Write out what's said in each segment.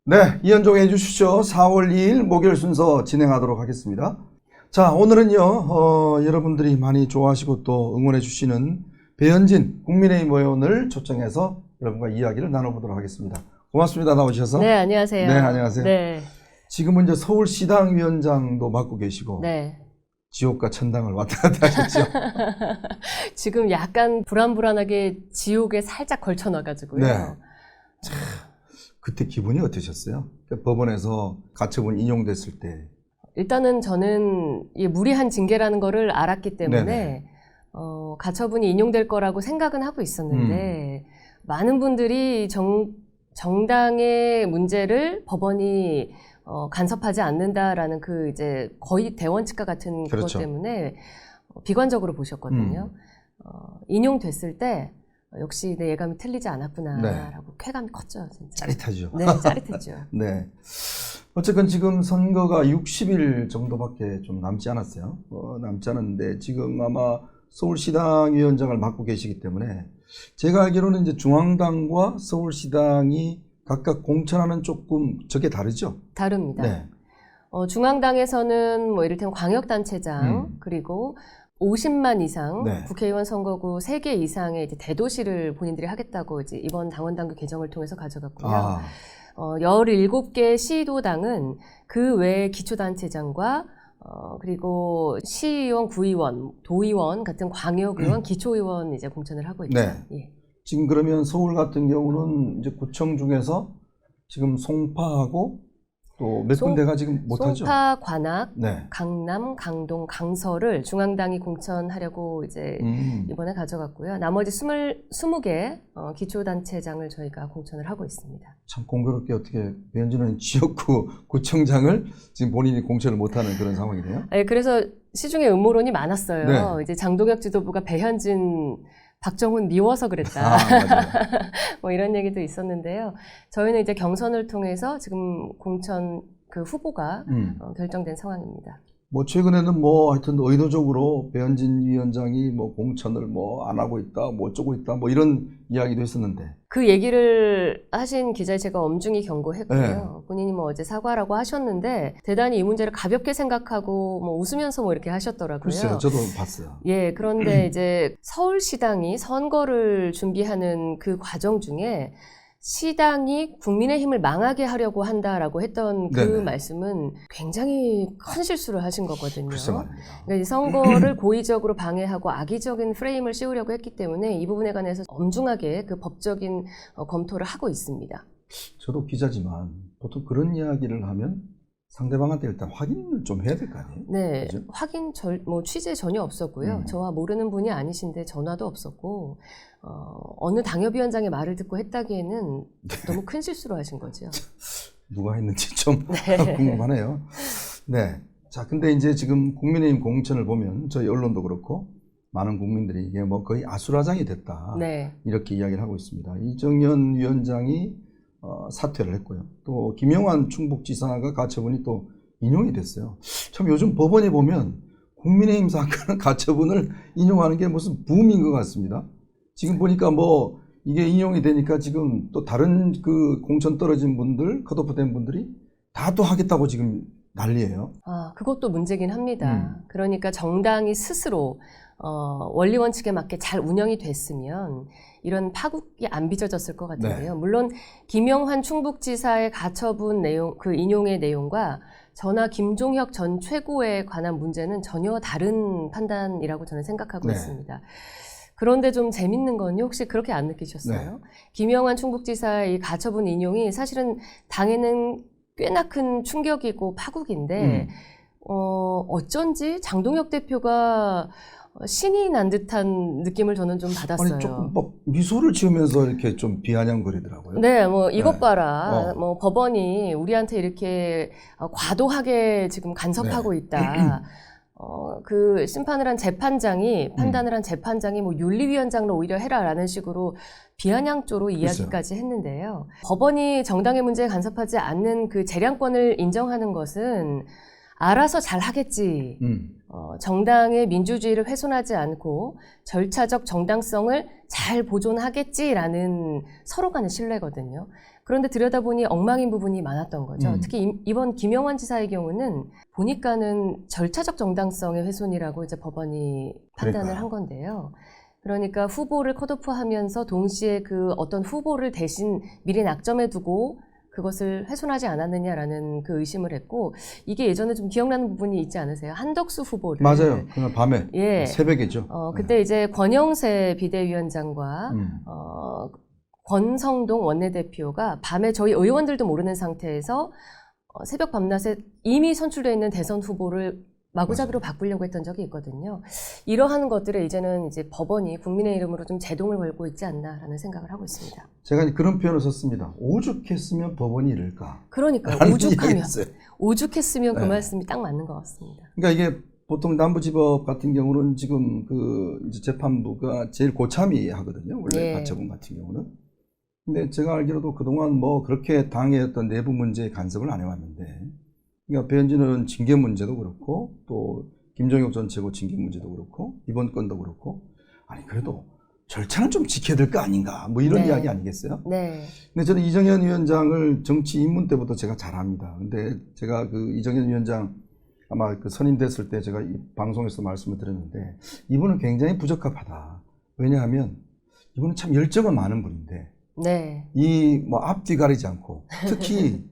네, 이현종 해주시죠. 4월 2일 목요일 순서 진행하도록 하겠습니다. 자, 오늘은요, 여러분들이 많이 좋아하시고 또 응원해주시는 배현진 국민의힘 의원을 초청해서 여러분과 이야기를 나눠보도록 하겠습니다. 고맙습니다. 나오셔서. 네, 안녕하세요. 네, 안녕하세요. 네. 지금은 이제 서울시당 위원장도 맡고 계시고. 네. 지옥과 천당을 왔다 갔다 하셨죠. 지금 약간 불안불안하게 지옥에 살짝 걸쳐놔가지고요. 네. 참, 그때 기분이 어떠셨어요? 법원에서 가처분 인용됐을 때. 일단은 저는 이 무리한 징계라는 거를 알았기 때문에 네네. 가처분이 인용될 거라고 생각은 하고 있었는데 많은 분들이 정당의 문제를 법원이 간섭하지 않는다라는 그 이제 거의 대원칙과 같은 그렇죠. 그것 때문에 비관적으로 보셨거든요. 인용됐을 때 역시 내 예감이 틀리지 않았구나라고 쾌감이 컸죠, 진짜. 짜릿하죠. 네, 짜릿했죠. 네. 어쨌건 지금 선거가 60일 정도밖에 좀 남지 않았어요. 남지 않았는데 지금 아마 서울시당 위원장을 맡고 계시기 때문에 제가 알기로는 이제 중앙당과 서울시당이 각각 공천하는 조금 저게 다르죠? 다릅니다. 네. 중앙당에서는 뭐 이를테면 광역단체장 그리고 50만 이상 네. 국회의원 선거구 3개 이상의 이제 대도시를 본인들이 하겠다고 이제 이번 당원당규 개정을 통해서 가져갔고요. 아, 17개 시도당은 그 외에 기초단체장과 그리고 시의원, 구의원, 도의원 같은 광역의원, 기초의원 이제 공천을 하고 있죠. 네. 예. 지금 그러면 서울 같은 경우는 이제 구청 중에서 지금 송파하고 또 몇 군데가 지금 못하죠? 송파, 관악, 네. 강남, 강동, 강서를 중앙당이 공천하려고 이제 이번에 가져갔고요. 나머지 20개 기초단체장을 저희가 공천을 하고 있습니다. 참 공교롭게 어떻게 배현진은 지역구 구청장을 지금 본인이 공천을 못하는 그런 상황이네요. 네, 그래서 시중에 음모론이 많았어요. 네. 이제 장동혁 지도부가 배현진, 박정훈 미워서 그랬다. 맞아요. 뭐 이런 얘기도 있었는데요. 저희는 이제 경선을 통해서 지금 공천 그 후보가 결정된 상황입니다. 뭐 최근에는 뭐 하여튼 의도적으로 배현진 위원장이 뭐 공천을 뭐 안 하고 있다, 뭐 어쩌고 있다, 뭐 이런 이야기도 했었는데. 그 얘기를 하신 기자에 제가 엄중히 경고했고요. 네. 본인이 뭐 어제 사과라고 하셨는데 대단히 이 문제를 가볍게 생각하고 뭐 웃으면서 뭐 이렇게 하셨더라고요. 글쎄요, 저도 봤어요. 예, 그런데 이제 서울시당이 선거를 준비하는 그 과정 중에 시당이 국민의힘을 망하게 하려고 한다라고 했던 그 네네. 말씀은 굉장히 큰 실수를 하신 거거든요. 글쎄 말입니다. 그러니까 이 선거를 고의적으로 방해하고 악의적인 프레임을 씌우려고 했기 때문에 이 부분에 관해서 엄중하게 그 법적인 검토를 하고 있습니다. 저도 기자지만 보통 그런 이야기를 하면 상대방한테 일단 확인을 좀 해야 될 거 아니에요? 네, 그죠? 확인 뭐 취재 전혀 없었고요. 저와 모르는 분이 아니신데 전화도 없었고 어느 당협위원장의 말을 듣고 했다기에는 너무 큰 실수를 하신 거죠. 누가 했는지 좀 네. 궁금하네요. 네. 자, 근데 이제 지금 국민의힘 공천을 보면 저희 언론도 그렇고 많은 국민들이 이게 뭐 거의 아수라장이 됐다. 네. 이렇게 이야기를 하고 있습니다. 이정현 위원장이 사퇴를 했고요. 또 김영환 충북지사가 가처분이 또 인용이 됐어요. 참 요즘 법원에 보면 국민의힘 사건은 가처분을 인용하는 게 무슨 붐인 것 같습니다. 지금 보니까 뭐 이게 인용이 되니까 지금 또 다른 그 공천 떨어진 분들, 컷오프된 분들이 다 또 하겠다고 지금 난리예요. 그것도 문제긴 합니다. 그러니까 정당이 스스로 원리 원칙에 맞게 잘 운영이 됐으면 이런 파국이 안 빚어졌을 것 같은데요. 네. 물론 김영환 충북지사의 가처분 내용, 그 인용의 내용과 저나 김종혁 전 최고에 관한 문제는 전혀 다른 판단이라고 저는 생각하고 네. 있습니다. 그런데 좀 재밌는 건요. 혹시 그렇게 안 느끼셨어요? 네. 김영환 충북지사의 이 가처분 인용이 사실은 당에는 꽤나 큰 충격이고 파국인데 어쩐지 장동혁 대표가 신이 난 듯한 느낌을 저는 좀 받았어요. 아니 조금 막 미소를 지으면서 이렇게 좀 비아냥거리더라고요. 네, 뭐 이것 네. 봐라. 뭐 법원이 우리한테 이렇게 과도하게 지금 간섭하고 네. 있다. 그 심판을 한 재판장이 판단을 한 재판장이 뭐 윤리위원장로 오히려 해라라는 식으로 비아냥조로 이야기까지 했는데요. 법원이 정당의 문제에 간섭하지 않는 그 재량권을 인정하는 것은 알아서 잘 하겠지. 정당의 민주주의를 훼손하지 않고 절차적 정당성을 잘 보존하겠지라는 서로 간의 신뢰거든요. 그런데 들여다보니 엉망인 부분이 많았던 거죠. 특히 이번 김영환 지사의 경우는 보니까는 절차적 정당성의 훼손이라고 이제 법원이 판단을 한 건데요. 그러니까 후보를 컷오프하면서 동시에 그 어떤 후보를 대신 미리 낙점해 두고 그것을 훼손하지 않았느냐라는 그 의심을 했고, 이게 예전에 좀 기억나는 부분이 있지 않으세요? 한덕수 후보를. 맞아요. 그날 밤에. 예. 새벽이죠. 그때 이제 권영세 비대위원장과 권성동 원내대표가 밤에 저희 의원들도 모르는 상태에서 새벽 밤낮에 이미 선출되어 있는 대선 후보를 마구잡이로 바꾸려고 했던 적이 있거든요. 이러한 것들을 이제는 이제 법원이 국민의 이름으로 좀 제동을 걸고 있지 않나라는 생각을 하고 있습니다. 제가 그런 표현을 썼습니다. 오죽했으면 법원이 이럴까. 그러니까 오죽했으면 그 말씀이 딱 맞는 것 같습니다. 그러니까 이게 보통 남부지법 같은 경우는 지금 그 이제 재판부가 제일 고참이 하거든요. 원래 가처분 같은 경우는. 근데 제가 알기로도 그동안 뭐 그렇게 당의 어떤 내부 문제에 간섭을 안 해왔는데, 그러니까 배현진은 징계 문제도 그렇고 또 김종혁 전 최고 징계 문제도 그렇고 이번 건도 그렇고, 아니 그래도 절차는 좀 지켜야 될 거 아닌가 뭐 이런 이야기 아니겠어요? 네. 근데 저는 이정현 위원장을 정치 입문 때부터 제가 잘 압니다. 근데 제가 그 이정현 위원장 아마 그 선임됐을 때 제가 이 방송에서 말씀을 드렸는데, 이분은 굉장히 부적합하다. 왜냐하면 이분은 참 열정은 많은 분인데 이 뭐 앞뒤 가리지 않고, 특히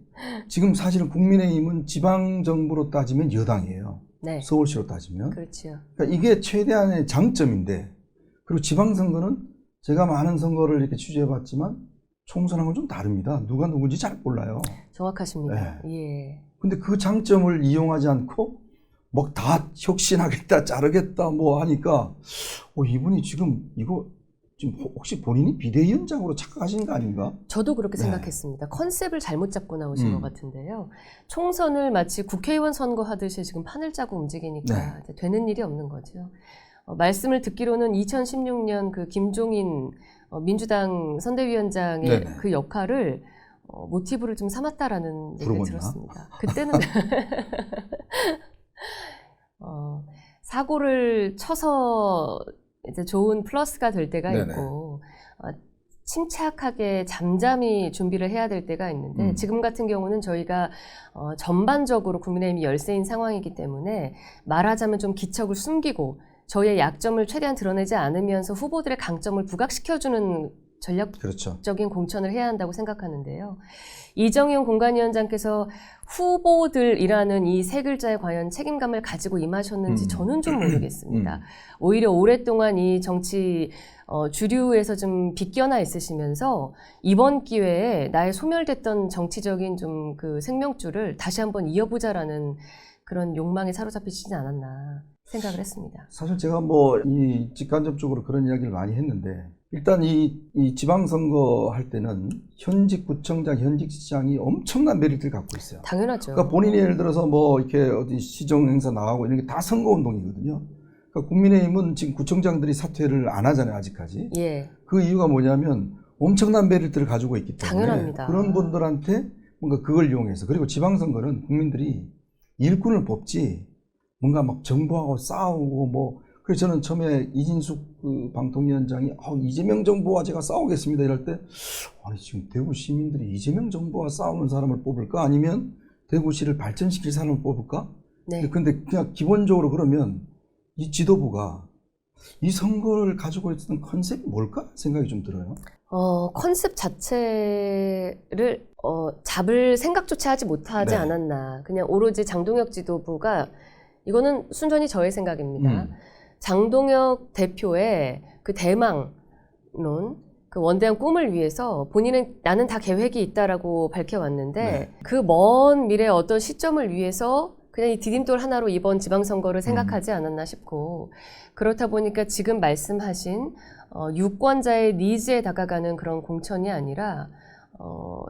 지금 사실은 국민의힘은 지방정부로 따지면 여당이에요. 서울시로 따지면. 그렇죠. 그러니까 이게 최대한의 장점인데, 그리고 지방선거는 제가 많은 선거를 이렇게 취재해봤지만 총선하고는 좀 다릅니다. 누가 누군지 잘 몰라요. 정확하십니다. 예. 근데 그 장점을 이용하지 않고 뭐 다 혁신하겠다, 자르겠다 뭐 하니까 이분이 지금 이거 지금 혹시 본인이 비대위원장으로 착각하신 거 아닌가? 저도 그렇게 생각했습니다. 컨셉을 잘못 잡고 나오신 것 같은데요. 총선을 마치 국회의원 선거하듯이 지금 판을 짜고 움직이니까 되는 일이 없는 거죠. 말씀을 듣기로는 2016년 그 김종인 민주당 선대위원장의 그 역할을 모티브를 좀 삼았다라는 얘기를 들었습니다. 그때는 사고를 쳐서 이제 좋은 플러스가 될 때가 있고 침착하게 잠잠히 준비를 해야 될 때가 있는데, 지금 같은 경우는 저희가 전반적으로 국민의힘이 열세인 상황이기 때문에 말하자면 좀 기척을 숨기고 저희의 약점을 최대한 드러내지 않으면서 후보들의 강점을 부각시켜주는 전략적인 공천을 해야 한다고 생각하는데요. 이정현 공관위원장께서 후보들이라는 이 세 글자에 과연 책임감을 가지고 임하셨는지 저는 좀 모르겠습니다. 오히려 오랫동안 이 정치 주류에서 좀 빗겨나 있으시면서 이번 기회에 나의 소멸됐던 정치적인 좀 그 생명줄을 다시 한번 이어보자라는 그런 욕망에 사로잡히시지 않았나 생각을 했습니다. 사실 제가 뭐 이 직간접적으로 그런 이야기를 많이 했는데, 일단 이 지방선거 할 때는 현직 구청장, 현직 시장이 엄청난 메리트를 갖고 있어요. 당연하죠. 그러니까 본인이 예를 들어서 뭐 이렇게 어디 시정 행사 나가고 이런 게 다 선거운동이거든요. 그러니까 국민의힘은 지금 구청장들이 사퇴를 안 하잖아요, 아직까지. 그 이유가 뭐냐면 엄청난 메리트를 가지고 있기 때문에. 당연합니다. 그런 분들한테 뭔가 그걸 이용해서, 그리고 지방선거는 국민들이 일꾼을 뽑지 뭔가 막 정부하고 싸우고 뭐. 그래서 저는 처음에 이진숙 그 방통위원장이 이재명 정부와 제가 싸우겠습니다 이럴 때, 아니 지금 대구 시민들이 이재명 정부와 싸우는 사람을 뽑을까, 아니면 대구시를 발전시킬 사람을 뽑을까? 근데 그냥 기본적으로 그러면 이 지도부가 이 선거를 가지고 있었던 컨셉이 뭘까 생각이 좀 들어요. 컨셉 자체를 잡을 생각조차 하지 못하지 않았나. 그냥 오로지 장동혁 지도부가, 이거는 순전히 저의 생각입니다. 장동혁 대표의 그 대망론, 그 원대한 꿈을 위해서 본인은 나는 다 계획이 있다라고 밝혀왔는데 그 먼 미래의 어떤 시점을 위해서 그냥 이 디딤돌 하나로 이번 지방선거를 생각하지 않았나 싶고, 그렇다 보니까 지금 말씀하신 유권자의 니즈에 다가가는 그런 공천이 아니라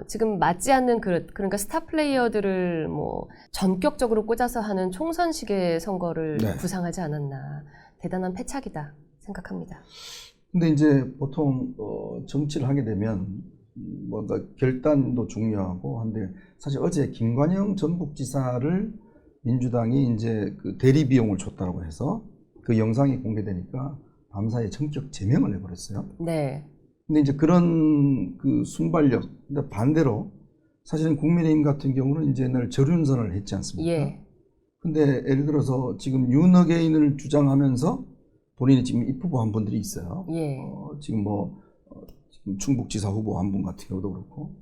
지금 맞지 않는 그러니까 스타 플레이어들을 뭐 전격적으로 꽂아서 하는 총선식의 선거를 구상하지 않았나. 대단한 패착이다 생각합니다. 근데 이제 보통 정치를 하게 되면 뭔가 결단도 중요하고 한데, 사실 어제 김관영 전북지사를 민주당이 이제 그 대리 비용을 줬다고 해서 그 영상이 공개되니까 밤사이에 전격 제명을 해버렸어요. 근데 이제 그런 그 순발력, 근데 반대로 사실은 국민의힘 같은 경우는 이제 옛날 절윤선을 했지 않습니까? 예. 근데 예를 들어서 지금 윤어게인을 주장하면서 본인이 지금 입후보 한 분들이 있어요. 예. 지금 지금 충북지사 후보 한 분 같은 경우도 그렇고.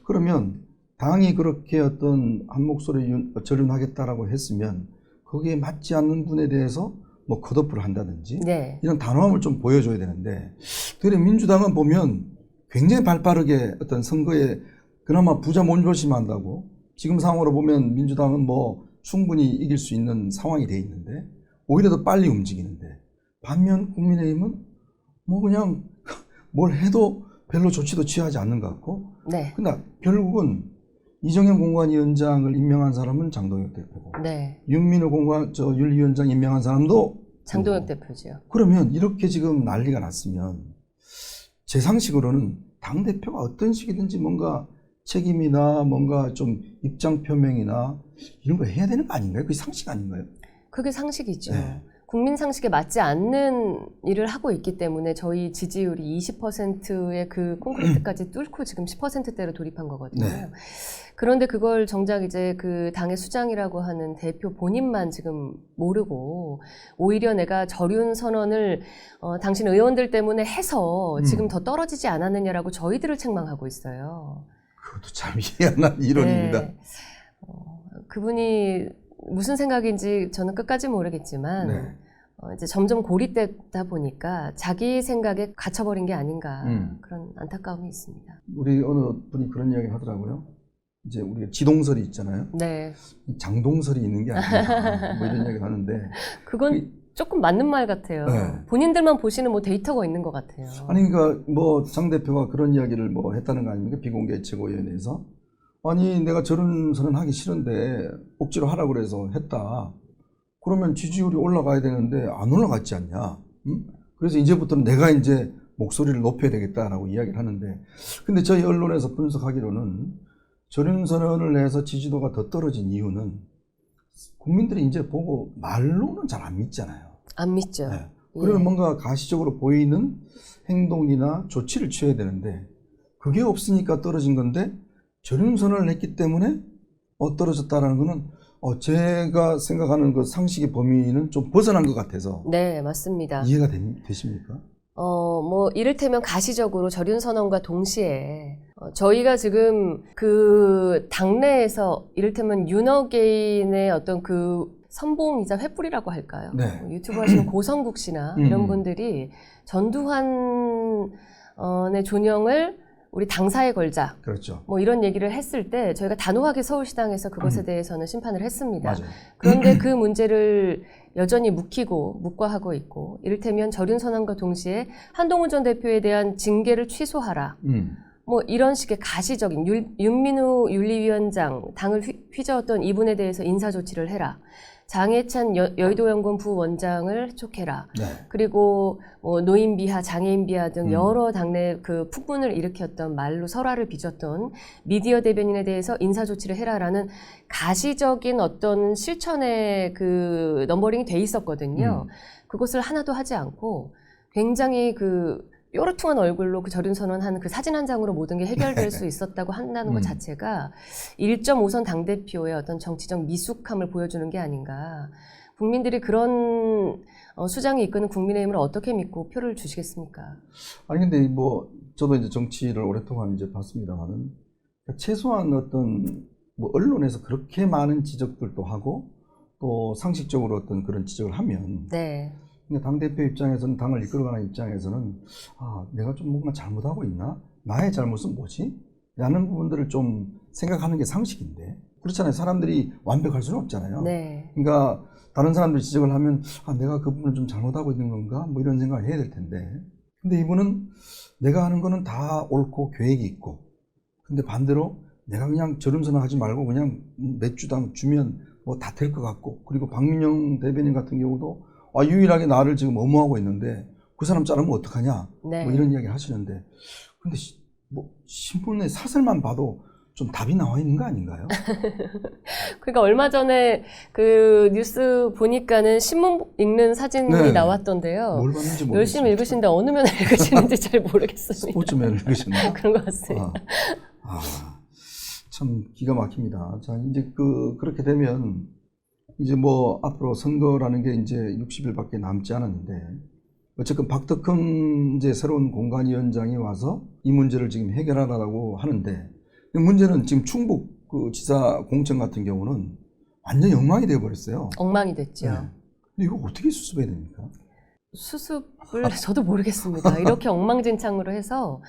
그러면 당이 그렇게 어떤 한 목소리 절윤하겠다라고 했으면 거기에 맞지 않는 분에 대해서 뭐 컷오프를 한다든지 네. 이런 단호함을 좀 보여줘야 되는데, 되레 민주당은 보면 굉장히 발빠르게 어떤 선거에 그나마 부자 몸조심한다고, 지금 상황으로 보면 민주당은 뭐 충분히 이길 수 있는 상황이 돼 있는데 오히려 더 빨리 움직이는데, 반면 국민의힘은 뭐 그냥 뭘 해도 별로 조치도 취하지 않는 것 같고. 네. 근데 결국은 이정현 공관위원장을 임명한 사람은 장동혁 대표고, 네. 윤민호 윤리위원장 임명한 사람도 장동혁 그리고. 대표죠. 그러면 이렇게 지금 난리가 났으면 제 상식으로는 당대표가 어떤 식이든지 뭔가 책임이나 뭔가 좀 입장 표명이나 이런 거 해야 되는 거 아닌가요? 그게 상식 아닌가요? 그게 상식이죠. 네. 국민 상식에 맞지 않는 일을 하고 있기 때문에 저희 지지율이 20%의 그 콘크리트까지 뚫고 지금 10%대로 돌입한 거거든요. 네. 그런데 그걸 정작 이제 그 당의 수장이라고 하는 대표 본인만 지금 모르고, 오히려 내가 절윤 선언을 당신 의원들 때문에 해서 지금 더 떨어지지 않았느냐라고 저희들을 책망하고 있어요. 그것도 참 희한한 이론입니다. 네. 그분이 무슨 생각인지 저는 끝까지 모르겠지만 네. 이제 점점 고립되다 보니까 자기 생각에 갇혀버린 게 아닌가, 그런 안타까움이 있습니다. 우리 어느 분이 그런 이야기 하더라고요. 이제 우리가 지동설이 있잖아요. 네. 장동설이 있는 게 아니냐, 뭐 이런 이야기를 하는데. 그건 조금 맞는 말 같아요. 네. 본인들만 보시는 뭐 데이터가 있는 것 같아요. 아니, 그러니까 뭐 장 대표가 그런 이야기를 뭐 했다는 거 아닙니까? 비공개 최고위원회에서. 아니, 내가 저런 선언 하기 싫은데 억지로 하라고 그래서 했다. 그러면 지지율이 올라가야 되는데 안 올라갔지 않냐? 응? 그래서 이제부터는 내가 이제 목소리를 높여야 되겠다라고 이야기를 하는데, 근데 저희 언론에서 분석하기로는 저런 선언을 해서 지지도가 더 떨어진 이유는 국민들이 이제 보고 말로는 잘 안 믿잖아요. 안 믿죠. 네. 그러면 예. 뭔가 가시적으로 보이는 행동이나 조치를 취해야 되는데 그게 없으니까 떨어진 건데, 저런 선언을 했기 때문에 떨어졌다라는 거는 제가 생각하는 그 상식의 범위는 좀 벗어난 것 같아서. 네, 맞습니다. 이해가 되십니까? 뭐 이를테면 가시적으로 절윤 선언과 동시에 저희가 지금 그 당내에서 이를테면 윤어게인의 어떤 그 선봉이자 횃불이라고 할까요? 네. 유튜브 하시는 고성국 씨나 이런 분들이 전두환의 존영을 우리 당사에 걸자, 그렇죠. 뭐 이런 얘기를 했을 때 저희가 단호하게 서울시당에서 그것에 대해서는 심판을 했습니다. 맞아요. 그런데 그 문제를 여전히 묵과하고 있고, 이를테면 절윤 선언과 동시에 한동훈 전 대표에 대한 징계를 취소하라, 뭐 이런 식의 가시적인 윤민우 윤리위원장, 당을 휘저었던 이분에 대해서 인사조치를 해라, 장해찬 여의도연구원 부원장을 해촉해라. 네. 그리고 뭐 노인 비하, 장애인 비하 등 여러 당내 그 풍문을 일으켰던, 말로 설화를 빚었던 미디어 대변인에 대해서 인사조치를 해라라는 가시적인 어떤 실천의 그 넘버링이 돼 있었거든요. 그것을 하나도 하지 않고 굉장히 그 뾰루퉁한 얼굴로 그 절윤 선언한 그 사진 한 장으로 모든 게 해결될 수 있었다고 한다는 것 자체가 1.5선 당대표의 어떤 정치적 미숙함을 보여주는 게 아닌가. 국민들이 그런 수장이 이끄는 국민의힘을 어떻게 믿고 표를 주시겠습니까? 아니, 근데 뭐 저도 이제 정치를 오랫동안 이제 봤습니다만은, 최소한 어떤 뭐 언론에서 그렇게 많은 지적들도 하고 또 상식적으로 어떤 그런 지적을 하면, 네. 당대표 입장에서는, 당을 이끌어가는 입장에서는 내가 좀 뭔가 잘못하고 있나? 나의 잘못은 뭐지? 라는 부분들을 좀 생각하는 게 상식인데, 그렇잖아요. 사람들이 완벽할 수는 없잖아요. 네. 그러니까 다른 사람들이 지적을 하면 내가 그 부분을 좀 잘못하고 있는 건가? 뭐 이런 생각을 해야 될 텐데, 근데 이분은 내가 하는 거는 다 옳고 계획이 있고, 근데 반대로 내가 그냥 저름선언 하지 말고 그냥 몇 주당 주면 뭐 다 될 것 같고, 그리고 박민영 대변인 같은 경우도 유일하게 나를 지금 엄호하고 있는데 그 사람 자르면 어떡하냐, 네. 뭐 이런 이야기 하시는데, 근데 뭐 신문의 사설만 봐도 좀 답이 나와 있는 거 아닌가요? 그러니까 얼마 전에 그 뉴스 보니까는 신문 읽는 사진이 네. 나왔던데요. 뭘 봤는지 모르겠어요. 열심히 읽으시는데 어느 면을 읽으시는지 잘 모르겠습니다. 스포츠맨을 읽으셨나? 그런 것 같습니다. 참 기가 막힙니다. 자, 이제 그렇게 되면 이제 뭐 앞으로 선거라는 게 이제 60일밖에 남지 않았는데 어쨌든 박덕흠 이제 새로운 공관위원장이 와서 이 문제를 지금 해결하라고 하는데 문제는 지금 충북 그 지사 공천 같은 경우는 완전히 엉망이 되어버렸어요. 엉망이 됐죠. 네. 근데 이거 어떻게 수습해야 됩니까? 수습을 저도 모르겠습니다. 이렇게 엉망진창으로 해서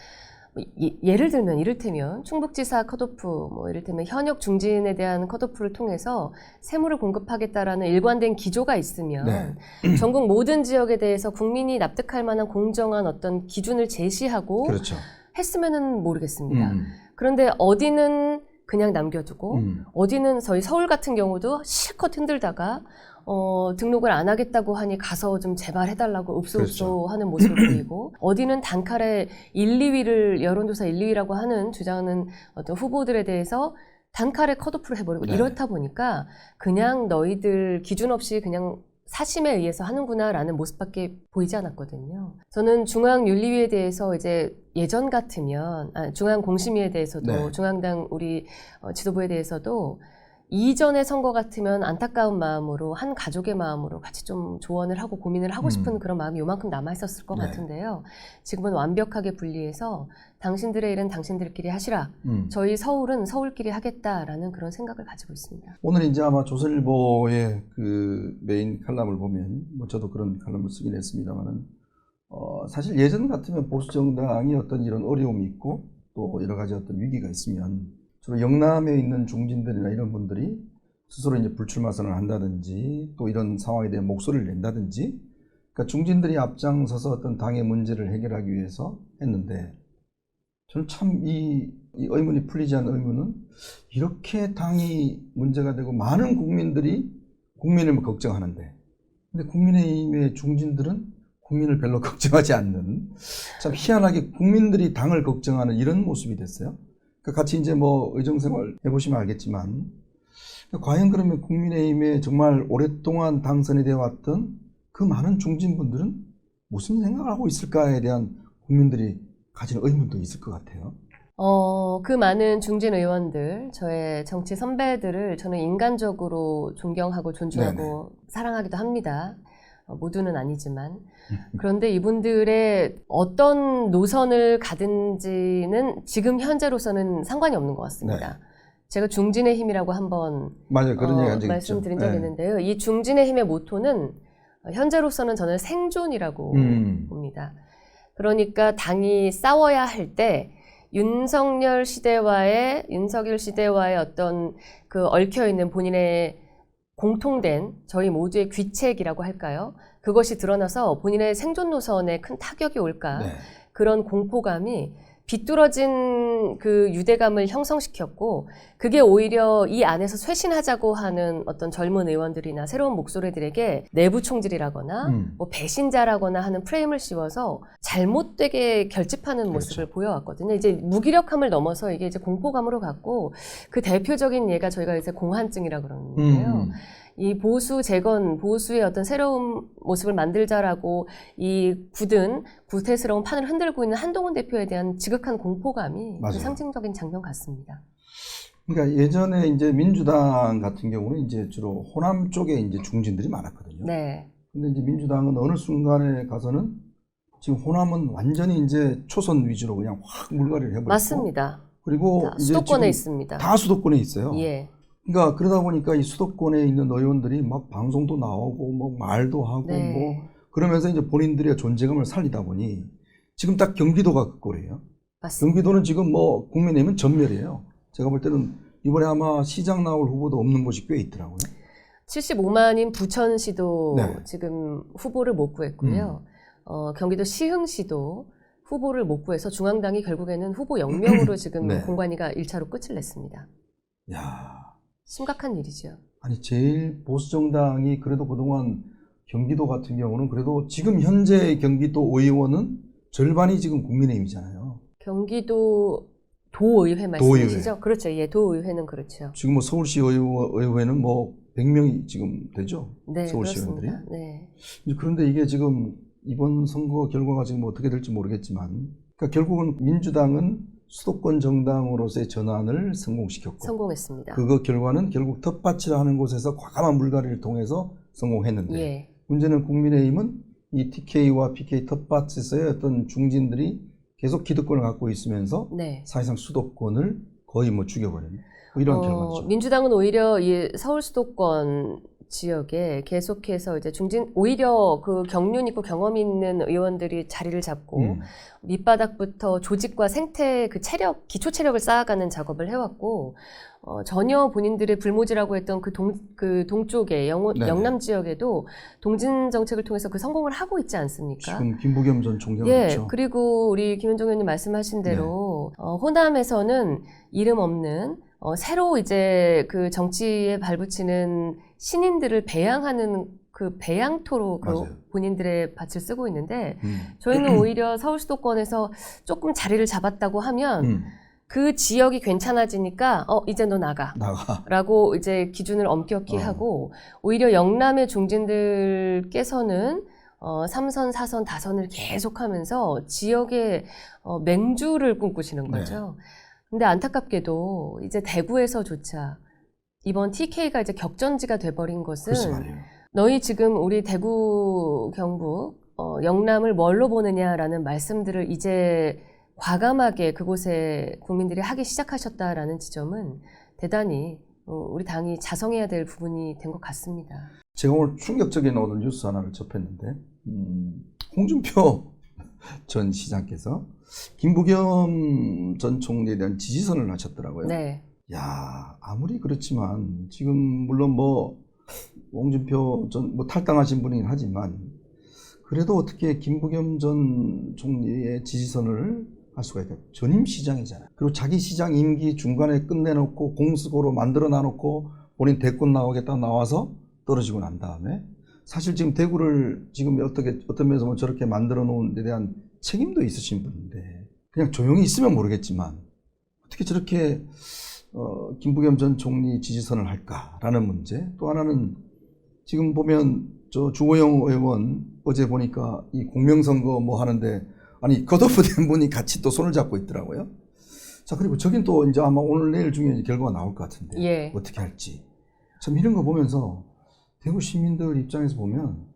예를 들면 이를테면 충북지사 컷오프, 뭐 이를테면 현역 중진에 대한 컷오프를 통해서 세무를 공급하겠다라는 일관된 기조가 있으면 네. 전국 모든 지역에 대해서 국민이 납득할 만한 공정한 어떤 기준을 제시하고 그렇죠. 했으면은 모르겠습니다. 그런데 어디는 그냥 남겨두고 어디는 저희 서울 같은 경우도 실컷 흔들다가 등록을 안 하겠다고 하니 가서 좀 제발 해달라고 읍소읍소 그렇죠. 하는 모습을 보이고 어디는 단칼에 1, 2위를 여론조사 1, 2위라고 하는 주장하는 어떤 후보들에 대해서 단칼에 컷오프를 해버리고 네. 이렇다 보니까 그냥 너희들 기준 없이 그냥 사심에 의해서 하는구나라는 모습밖에 보이지 않았거든요. 저는 중앙윤리위에 대해서 이제 예전 같으면 중앙공심위에 대해서도 네. 중앙당 우리 지도부에 대해서도 이전의 선거 같으면 안타까운 마음으로 한 가족의 마음으로 같이 좀 조언을 하고 고민을 하고 싶은 그런 마음이 요만큼 남아있었을 것 네. 같은데요. 지금은 완벽하게 분리해서 당신들의 일은 당신들끼리 하시라. 저희 서울은 서울끼리 하겠다라는 그런 생각을 가지고 있습니다. 오늘 이제 아마 조선일보의 그 메인 칼럼을 보면 뭐 저도 그런 칼럼을 쓰긴 했습니다만은 사실 예전 같으면 보수 정당이 어떤 이런 어려움이 있고 또 여러 가지 어떤 위기가 있으면 주로 영남에 있는 중진들이나 이런 분들이 스스로 이제 불출마 선언을 한다든지 또 이런 상황에 대한 목소리를 낸다든지 그러니까 중진들이 앞장서서 어떤 당의 문제를 해결하기 위해서 했는데 저는 참 이 의문이 풀리지 않는 의문은 이렇게 당이 문제가 되고 많은 국민들이 국민을 걱정하는데 근데 국민의힘의 중진들은 국민을 별로 걱정하지 않는 참 희한하게 국민들이 당을 걱정하는 이런 모습이 됐어요. 같이 이제 뭐 의정생활 해보시면 알겠지만 과연 그러면 국민의힘에 정말 오랫동안 당선이 되어 왔던 그 많은 중진분들은 무슨 생각을 하고 있을까에 대한 국민들이 가진 의문도 있을 것 같아요. 그 많은 중진 의원들, 저의 정치 선배들을 저는 인간적으로 존경하고 존중하고 네네. 사랑하기도 합니다. 모두는 아니지만. 그런데 이분들의 어떤 노선을 가든지는 지금 현재로서는 상관이 없는 것 같습니다. 네. 제가 중진의 힘이라고 한번 맞아요. 그런 얘기 한 적 있죠. 말씀드린 적이 있는데요. 이 중진의 힘의 모토는 현재로서는 저는 생존이라고 봅니다. 그러니까 당이 싸워야 할 때 윤석열 시대와의 어떤 그 얽혀있는 본인의 공통된 저희 모두의 귀책이라고 할까요? 그것이 드러나서 본인의 생존 노선에 큰 타격이 올까? 네. 그런 공포감이 비뚤어진 그 유대감을 형성시켰고 그게 오히려 이 안에서 쇄신하자고 하는 어떤 젊은 의원들이나 새로운 목소리들에게 내부 총질이라거나 뭐 배신자라거나 하는 프레임을 씌워서 잘못되게 결집하는 모습을 그렇죠. 보여왔거든요. 이제 무기력함을 넘어서 이게 이제 공포감으로 갔고 그 대표적인 예가 저희가 이제 공한증이라고 그러는데요. 이 보수 재건, 보수의 어떤 새로운 모습을 만들자라고 이 굳은 구태스러운 판을 흔들고 있는 한동훈 대표에 대한 지극한 공포감이 그 상징적인 장면 같습니다. 그러니까 예전에 이제 민주당 같은 경우는 이제 주로 호남 쪽에 이제 중진들이 많았거든요. 네. 근데 이제 민주당은 어느 순간에 가서는 지금 호남은 완전히 이제 초선 위주로 그냥 확 물갈이를 해버렸고. 맞습니다. 그리고 이제 수도권에 있습니다. 다 수도권에 있어요. 예. 그러니까 그러다 보니까 이 수도권에 있는 의원들이 막 방송도 나오고 뭐 말도 하고 네. 뭐 그러면서 이제 본인들의 존재감을 살리다 보니 지금 딱 경기도가 그 꼴이에요. 맞습니다. 경기도는 지금 뭐 국민의힘은 전멸이에요. 제가 볼 때는 이번에 아마 시장 나올 후보도 없는 곳이 꽤 있더라고요. 75만인 부천시도 네. 지금 후보를 못 구했고요. 경기도 시흥시도 후보를 못 구해서 중앙당이 결국에는 후보 0명으로 지금 네. 공관위가 1차로 끝을 냈습니다. 야, 심각한 일이죠. 아니 제일 보수 정당이 그래도 그동안 경기도 같은 경우는 그래도 지금 현재 경기도 의원은 절반이 지금 국민의힘이잖아요. 경기도 도의회 도의회. 말씀이시죠? 그렇죠. 예, 도의회는 그렇죠. 지금 뭐 서울시 의회는 뭐 100명이 지금 되죠. 네, 서울시 그렇습니다. 의원들이. 네. 그런데 이게 지금 이번 선거 결과가 지금 어떻게 될지 모르겠지만, 그러니까 결국은 민주당은 수도권 정당으로서의 전환을 성공시켰고, 성공했습니다. 그거 결과는 결국 텃밭이라 하는 곳에서 과감한 물갈이를 통해서 성공했는데, 예. 문제는 국민의힘은 이 TK와 PK 텃밭에서의 어떤 중진들이 계속 기득권을 갖고 있으면서 네. 사실상 수도권을 거의 뭐 죽여버리는 뭐 이런 결과죠. 민주당은 오히려 이 서울 수도권 지역에 계속해서 이제 오히려 그 경륜 있고 경험 있는 의원들이 자리를 잡고 밑바닥부터 조직과 생태 그 기초 체력을 쌓아가는 작업을 해왔고, 전혀 본인들의 불모지라고 했던 그 동쪽에 영남 지역에도 동진 정책을 통해서 그 성공을 하고 있지 않습니까? 지금 김부겸 전 총장 예, 그렇죠. 그리고 우리 김현정 의원님 말씀하신 대로 호남에서는 이름 없는 새로 이제 그 정치에 발붙이는 신인들을 배양하는 그 배양토로 맞아요. 본인들의 밭을 쓰고 있는데, 저희는 오히려 서울 수도권에서 조금 자리를 잡았다고 하면 그 지역이 괜찮아지니까 이제 너 나가. 라고 이제 기준을 엄격히 하고, 오히려 영남의 중진들께서는 3선, 4선, 다선을 계속하면서 지역의 맹주를 꿈꾸시는 거죠. 근데 안타깝게도 이제 대구에서조차 이번 TK가 이제 격전지가 돼버린 것은, 글쎄 말이에요. 너희 지금 우리 대구, 경북, 영남을 뭘로 보느냐라는 말씀들을 이제 과감하게 그곳에 국민들이 하기 시작하셨다라는 지점은 대단히 우리 당이 자성해야 될 부분이 된 것 같습니다. 제가 오늘 충격적인 오늘 뉴스 하나를 접했는데, 홍준표 전 시장께서 김부겸 전 총리에 대한 지지선을 하셨더라고요. 네. 야, 아무리 그렇지만 지금 물론 뭐 홍준표 전 뭐 탈당하신 분이긴 하지만, 그래도 어떻게 김부겸 전 총리의 지지선을 할 수가 있다. 전임 시장이잖아요. 그리고 자기 시장 임기 중간에 끝내놓고 공수고로 만들어 놔놓고 본인 대권 나오겠다 나와서 떨어지고 난 다음에, 사실 지금 대구를 지금 어떤 면에서 뭐 저렇게 만들어 놓은 데 대한 책임도 있으신 분인데, 그냥 조용히 있으면 모르겠지만 어떻게 저렇게 김부겸 전 총리 지지선을 할까라는 문제. 또 하나는 지금 보면 저 주호영 의원 어제 보니까 이 공명선거 뭐 하는데, 아니 컷오프된 분이 같이 또 손을 잡고 있더라고요. 자, 그리고 저긴 또 이제 아마 오늘 내일 중에 결과가 나올 것 같은데, 예. 어떻게 할지 참 이런 거 보면서 대구 시민들 입장에서 보면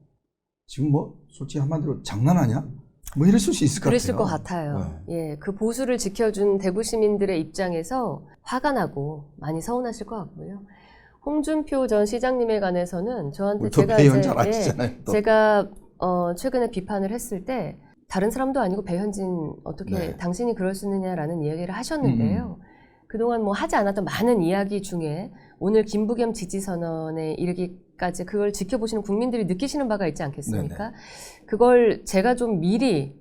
지금 뭐 솔직히 한마디로 장난하냐? 뭐 이랬을 수 있을 것 그랬을 같아요. 것 같아요. 네. 예, 그 보수를 지켜준 대구 시민들의 입장에서 화가 나고 많이 서운하실 것 같고요. 홍준표 전 시장님에 관해서는 저한테 제가 배현 잘 아시잖아요. 또. 제가 최근에 비판을 했을 때 다른 사람도 아니고 배현진 어떻게 당신이 그럴 수 있느냐라는 이야기를 하셨는데요. 그동안 뭐 하지 않았던 많은 이야기 중에 오늘 김부겸 지지선언에 이르기까지 그걸 지켜보시는 국민들이 느끼시는 바가 있지 않겠습니까? 그걸 제가 좀 미리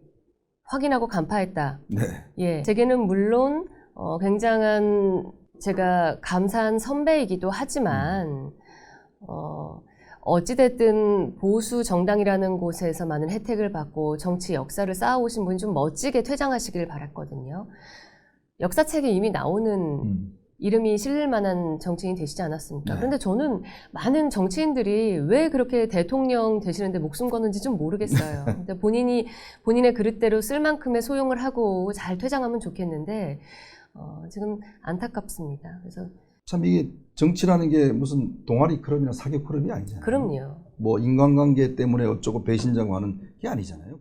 확인하고 간파했다. 예, 제게는 물론 굉장한 제가 감사한 선배이기도 하지만 어찌됐든 보수 정당이라는 곳에서 많은 혜택을 받고 정치 역사를 쌓아오신 분이 좀 멋지게 퇴장하시길 바랐거든요. 역사책에 이미 나오는 이름이 실릴 만한 정치인이 되시지 않았습니까? 그런데 저는 많은 정치인들이 왜 그렇게 대통령 되시는데 목숨 거는지 좀 모르겠어요. 근데 본인의 그릇대로 쓸 만큼의 소용을 하고 잘 퇴장하면 좋겠는데 지금 안타깝습니다. 그래서 참 이게 정치라는 게 무슨 동아리 클럽이나 사교 클럽이 아니잖아요. 그럼요. 뭐 인간관계 때문에 어쩌고 배신자고 하는 게 아니잖아요.